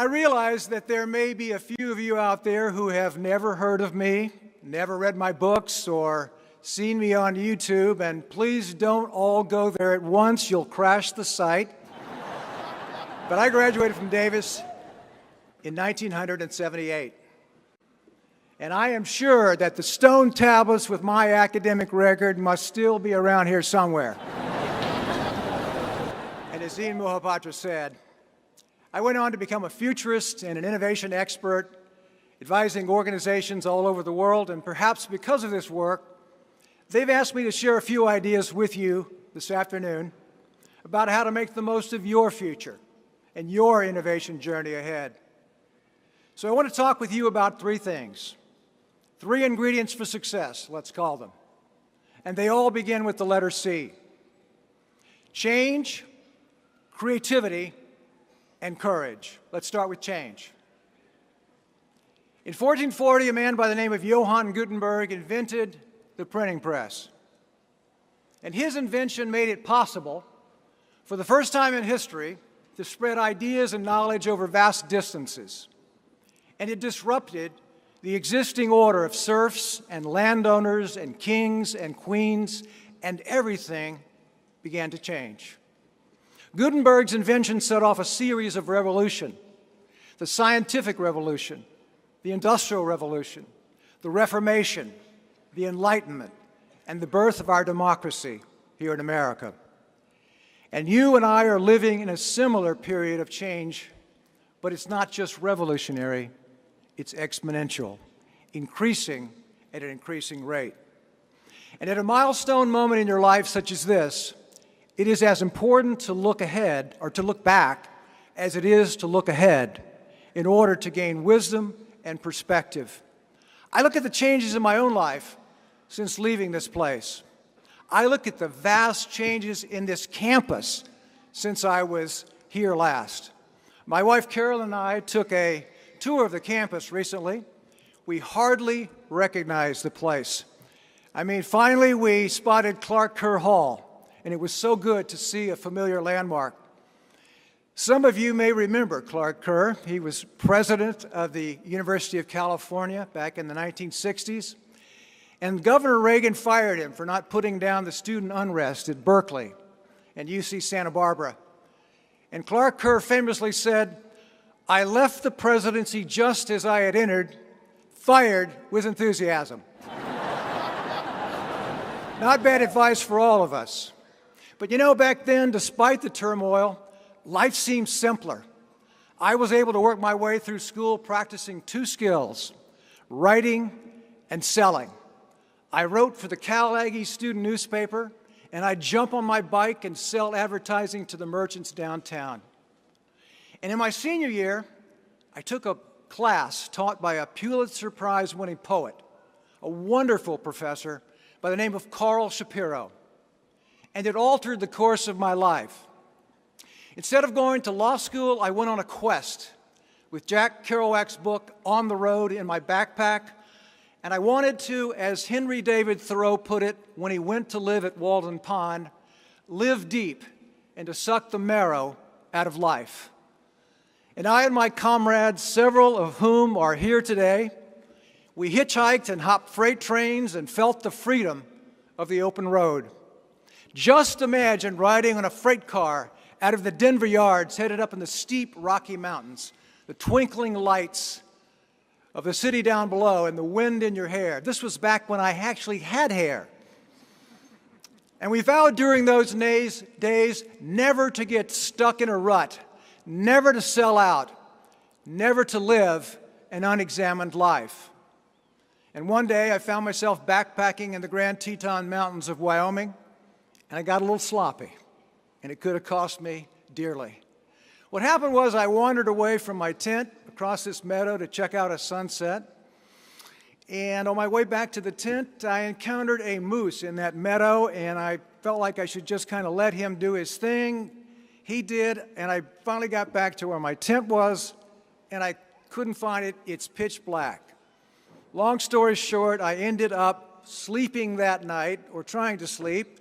realize that there may be a few of you out there who have never heard of me, never read my books, or seen me on YouTube, and please don't all go there at once. You'll crash the site. But I graduated from Davis in 1978. And I am sure that the stone tablets with my academic record must still be around here somewhere. And as Dean Mohapatra said, I went on to become a futurist and an innovation expert, advising organizations all over the world, and perhaps because of this work, they've asked me to share a few ideas with you this afternoon about how to make the most of your future and your innovation journey ahead. So I want to talk with you about three things, three ingredients for success, let's call them. And they all begin with the letter C. Change, creativity, and courage. Let's start with change. In 1440, a man by the name of Johann Gutenberg invented the printing press. And his invention made it possible, for the first time in history, to spread ideas and knowledge over vast distances. And it disrupted the existing order of serfs and landowners and kings and queens, and everything began to change. Gutenberg's invention set off a series of revolutions: the scientific revolution, the industrial revolution, the Reformation, the Enlightenment, and the birth of our democracy here in America. And you and I are living in a similar period of change, but it's not just revolutionary, it's exponential, increasing at an increasing rate. And at a milestone moment in your life such as this, it is as important to look ahead or to look back as it is to look ahead in order to gain wisdom and perspective. I look at the changes in my own life since leaving this place. I look at the vast changes in this campus since I was here last. My wife Carol and I took a tour of the campus recently. We hardly recognized the place. I mean, finally we spotted Clark Kerr Hall, and it was so good to see a familiar landmark. Some of you may remember Clark Kerr. He was president of the University of California back in the 1960s, and Governor Reagan fired him for not putting down the student unrest at Berkeley and UC Santa Barbara. And Clark Kerr famously said, "I left the presidency just as I had entered, fired with enthusiasm." Not bad advice for all of us. But you know, back then, despite the turmoil, life seemed simpler. I was able to work my way through school practicing two skills, writing and selling. I wrote for the Cal Aggie student newspaper, and I'd jump on my bike and sell advertising to the merchants downtown. And in my senior year, I took a class taught by a Pulitzer Prize-winning poet, a wonderful professor by the name of Carl Shapiro. And it altered the course of my life. Instead of going to law school, I went on a quest with Jack Kerouac's book, On the Road, in my backpack, and I wanted to, as Henry David Thoreau put it when he went to live at Walden Pond, live deep and to suck the marrow out of life. And I and my comrades, several of whom are here today, we hitchhiked and hopped freight trains and felt the freedom of the open road. Just imagine riding on a freight car out of the Denver yards headed up in the steep Rocky Mountains, the twinkling lights of the city down below and the wind in your hair. This was back when I actually had hair. And we vowed during those days never to get stuck in a rut, never to sell out, never to live an unexamined life. And one day I found myself backpacking in the Grand Teton Mountains of Wyoming, and I got a little sloppy, and it could have cost me dearly. What happened was I wandered away from my tent across this meadow to check out a sunset, and on my way back to the tent, I encountered a moose in that meadow, and I felt like I should just kind of let him do his thing. He did, and I finally got back to where my tent was, and I couldn't find it. It's pitch black. Long story short, I ended up sleeping that night, or trying to sleep,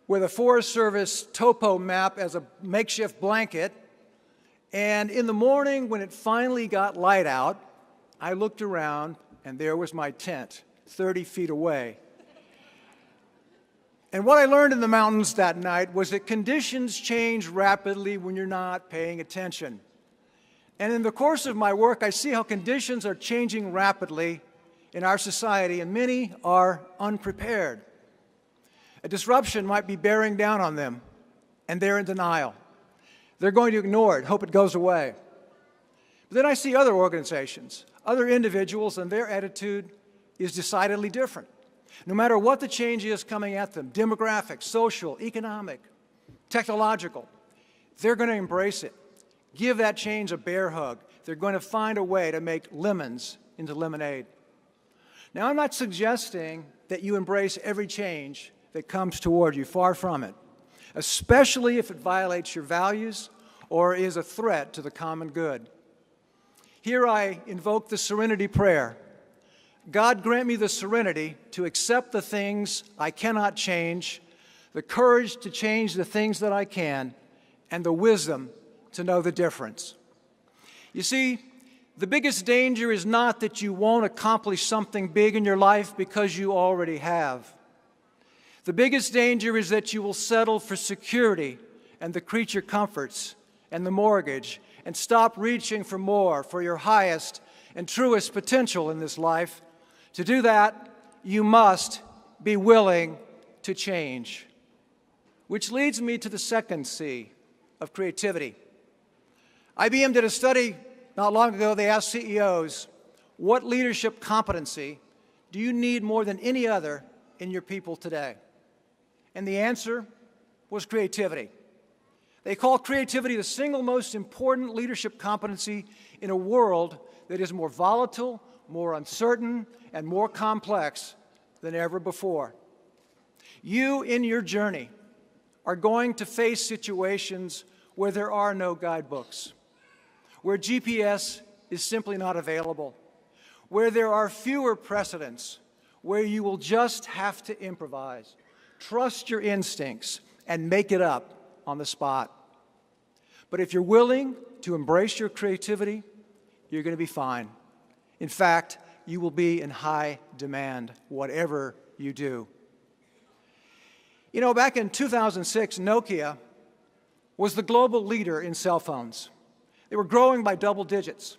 with a Forest Service topo map as a makeshift blanket, And in the morning, when it finally got light out, I looked around, and there was my tent, 30 feet away. And what I learned in the mountains that night was that conditions change rapidly when you're not paying attention. And in the course of my work, I see how conditions are changing rapidly in our society, and many are unprepared. A disruption might be bearing down on them, and they're in denial. They're going to ignore it, hope it goes away. But then I see other organizations, other individuals, and their attitude is decidedly different. No matter what the change is coming at them, demographic, social, economic, technological, they're going to embrace it. Give that change a bear hug. They're going to find a way to make lemons into lemonade. Now, I'm not suggesting that you embrace every change that comes toward you, far from it, especially if it violates your values or is a threat to the common good. Here I invoke the Serenity Prayer. God, grant me the serenity to accept the things I cannot change, the courage to change the things that I can, and the wisdom to know the difference. You see, the biggest danger is not that you won't accomplish something big in your life because you already have. The biggest danger is that you will settle for security and the creature comforts and the mortgage and stop reaching for more, for your highest and truest potential in this life. To do that, you must be willing to change. Which leads me to the second C of creativity. IBM did a study not long ago. They asked CEOs, what leadership competency do you need more than any other in your people today? And the answer was creativity. They call creativity the single most important leadership competency in a world that is more volatile, more uncertain, and more complex than ever before. You, in your journey, are going to face situations where there are no guidebooks, where GPS is simply not available, where there are fewer precedents, where you will just have to improvise, trust your instincts, and make it up on the spot. But if you're willing to embrace your creativity, you're going to be fine. In fact, you will be in high demand, whatever you do. You know, back in 2006, Nokia was the global leader in cell phones. They were growing by double digits.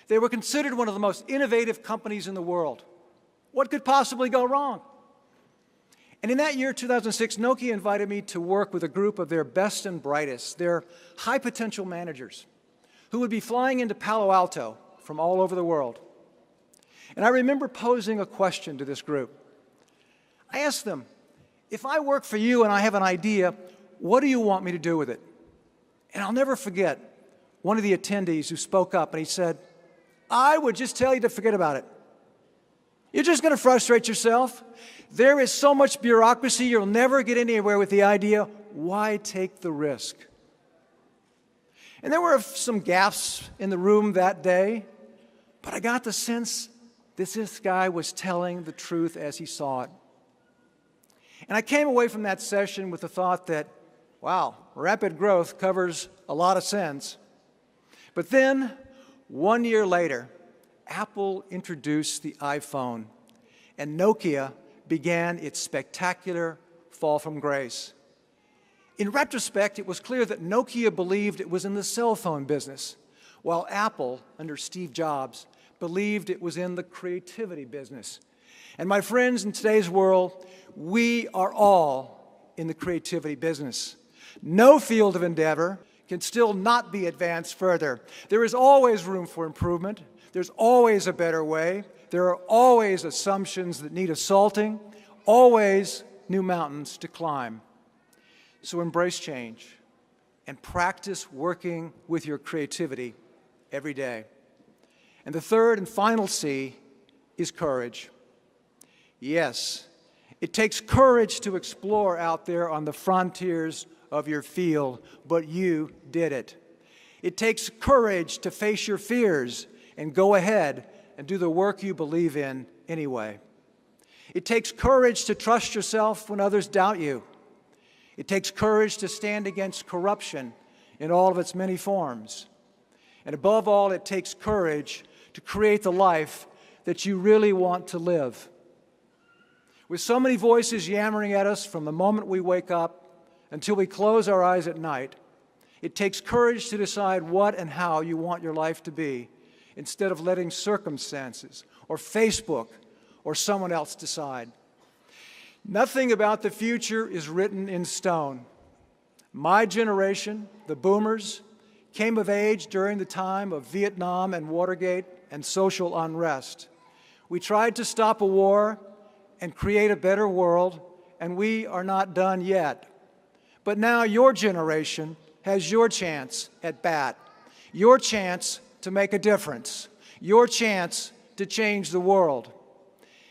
They were considered one of the most innovative companies in the world. What could possibly go wrong? And in that year, 2006, Nokia invited me to work with a group of their best and brightest, their high-potential managers, who would be flying into Palo Alto from all over the world. And I remember posing a question to this group. I asked them, if I work for you and I have an idea, what do you want me to do with it? And I'll never forget one of the attendees who spoke up, and he said, I would just tell you to forget about it. You're just going to frustrate yourself. There is so much bureaucracy, you'll never get anywhere with the idea. Why take the risk? And there were some gaffes in the room that day, but I got the sense that this guy was telling the truth as he saw it. And I came away from that session with the thought that, wow, rapid growth covers a lot of sense. But then, 1 year later, Apple introduced the iPhone, and Nokia began its spectacular fall from grace. In retrospect, it was clear that Nokia believed it was in the cell phone business, while Apple, under Steve Jobs, believed it was in the creativity business. And my friends, in today's world, we are all in the creativity business. No field of endeavor can still not be advanced further. There is always room for improvement. There's always a better way. There are always assumptions that need assaulting, always new mountains to climb. So embrace change and practice working with your creativity every day. And the third and final C is courage. Yes, it takes courage to explore out there on the frontiers of your field, but you did it. It takes courage to face your fears and go ahead and do the work you believe in anyway. It takes courage to trust yourself when others doubt you. It takes courage to stand against corruption in all of its many forms. And above all, it takes courage to create the life that you really want to live. With so many voices yammering at us from the moment we wake up until we close our eyes at night, it takes courage to decide what and how you want your life to be, instead of letting circumstances or Facebook or someone else decide. Nothing about the future is written in stone. My generation, the boomers, came of age during the time of Vietnam and Watergate and social unrest. We tried to stop a war and create a better world, and we are not done yet. But now your generation has your chance at bat, your chance to make a difference, your chance to change the world.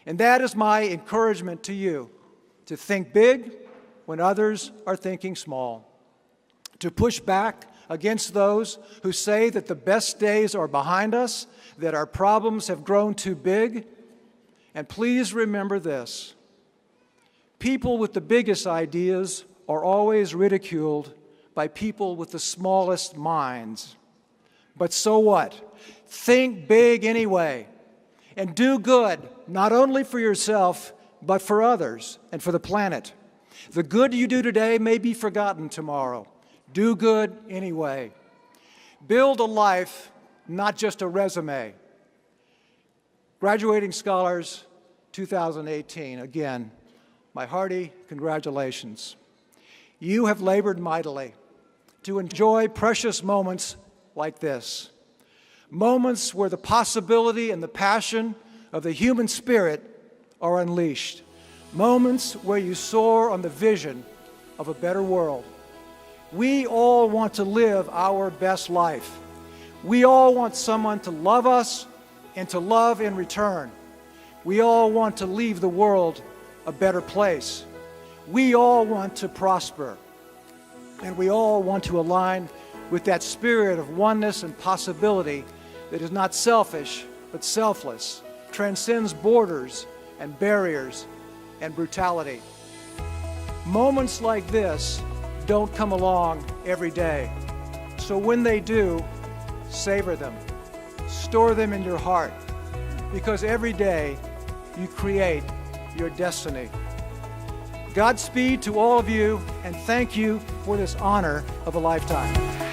And that is my encouragement to you, to think big when others are thinking small, to push back against those who say that the best days are behind us, that our problems have grown too big. And please remember this: people with the biggest ideas are always ridiculed by people with the smallest minds. But so what? Think big anyway, and do good, not only for yourself, but for others and for the planet. The good you do today may be forgotten tomorrow. Do good anyway. Build a life, not just a resume. Graduating scholars 2018, again, my hearty congratulations. You have labored mightily to enjoy precious moments like this, moments where the possibility and the passion of the human spirit are unleashed, moments where you soar on the vision of a better world. We all want to live our best life. We all want someone to love us and to love in return. We all want to leave the world a better place. We all want to prosper. And we all want to align with that spirit of oneness and possibility that is not selfish, but selfless, transcends borders and barriers and brutality. Moments like this don't come along every day. So when they do, savor them. Store them in your heart, because every day you create your destiny. Godspeed to all of you, and thank you for this honor of a lifetime.